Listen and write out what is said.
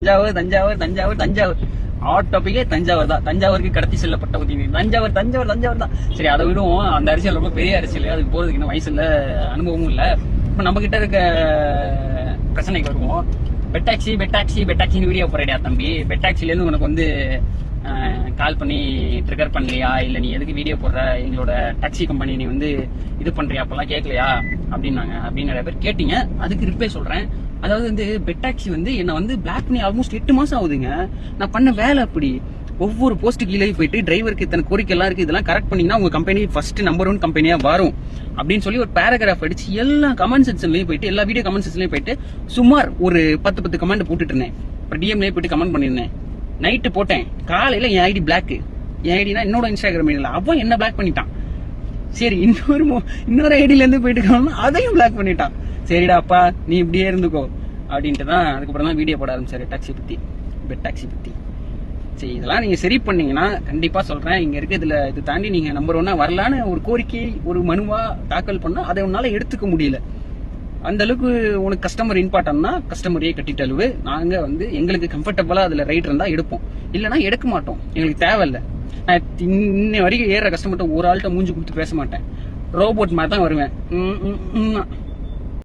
Thanjavur Thanjavur Thanjavur Thanjavur hot டாபிக்கே Thanjavur தான். தஞ்சாவூருக்கு கடத்தி செல்லப்பட்ட உதவி தஞ்சாவூர் தஞ்சாவூர் தஞ்சாவூர் தான். சரி, அதை விடுவோம். அந்த அரசியல் ரொம்ப பெரிய அரசியல், அதுக்கு போறதுக்கு இன்னும் வயசு இல்ல, அனுபவமும் இல்ல. இப்ப நம்ம கிட்ட இருக்க பிரச்சனைக்கு வருவோம். பெட்டாக்சி பெட்டாக்சி பெட்டாக்சின்னு வீடியோ போறேடியா தம்பி. பெட்டாக்சில இருந்து உனக்கு வந்து கால் பண்ணி ட்ரிகர் பண்ணலையா, இல்ல நீ எதுக்கு வீடியோ போடுற, எங்களோட டாக்ஸி கம்பெனி நீ வந்து இது பண்றியா, அப்பெல்லாம் கேட்கலையா அப்படின்னாங்க. அப்படின்னு நிறைய பேர் கேட்டீங்க. அதுக்கு ரிப்ளை சொல்றேன். அதாவது வந்து பெட்டாக்சி வந்து என்ன வந்து பிளாக் பண்ணி ஆல்மோஸ்ட் 8 மாசம் ஆகுதுங்க. நான் பண்ண வேலை அப்படி. ஒவ்வொரு போஸ்ட் கீழே போயிட்டு டிரைவருக்கு இத்தனை கோரிக்கை எல்லாம் இருக்கு, இதெல்லாம் கரெக்ட் பண்ணீங்கன்னா உங்க கம்பெனி ஃபர்ஸ்ட் நம்பர் 1 கம்பெனியா வரும் அப்படின்னு சொல்லி ஒரு பேராகிராஃப் அடிச்சு எல்லா கமெண்ட் செக்ஷன்லயும் போயிட்டு, எல்லா வீடியோ கமெண்ட் செக்ஷன்லயும் போயிட்டு சுமார் ஒரு 10 கமெண்ட் போட்டுட்டு இருந்தேன். அப்புறம் டிஎம்லயே போயிட்டு கமெண்ட் பண்ணிருந்தேன். நைட்டு போட்டேன். காலையில என் ஐடி பிளாக். என் ஐடினா என்னோட இன்ஸ்டாகிராம் ஐடியில அவன் என்ன பிளாக் பண்ணிட்டான். சரி, இன்னொரு ஐடியில இருந்து போயிட்டு அதையும் பிளாக் பண்ணிட்டான். சரிடா அப்பா, நீ இப்படியே இருந்துக்கோ அப்படின்ட்டு தான் அதுக்கப்புறம் தான் வீடியோ போட ஆரம்பிச்சாரு டாக்ஸி பத்தி, பெட் டாக்ஸி பத்தி. சரி, இதெல்லாம் நீங்க சரி பண்ணீங்கன்னா கண்டிப்பா சொல்றேன், இங்க இருக்கு இதுல இது தாண்டி நீங்க நம்பர் 1 வரலான்னு ஒரு கோரிக்கை, ஒரு மனுவா தாக்கல் பண்ணா அதை உன்னால எடுத்துக்க முடியல. அந்த அளவுக்கு உனக்கு கஸ்டமர் இம்பார்ட்டன்ட்னா கஸ்டமரையே கட்டிட்டு அழுவு. நாங்க வந்து எங்களுக்கு கம்ஃபர்டபுளா அதுல ரைட் இருந்தா எடுப்போம், இல்லைன்னா எடுக்க மாட்டோம். எங்களுக்கு தேவையில்லை. நான் இன்ன வரைக்கும் ஏற கஸ்டமர்கிட்ட ஒரு ஆள்கிட்ட மூஞ்சி கொடுத்து பேச மாட்டேன். ரோபோட் மாதிரி தான் வருவேன்.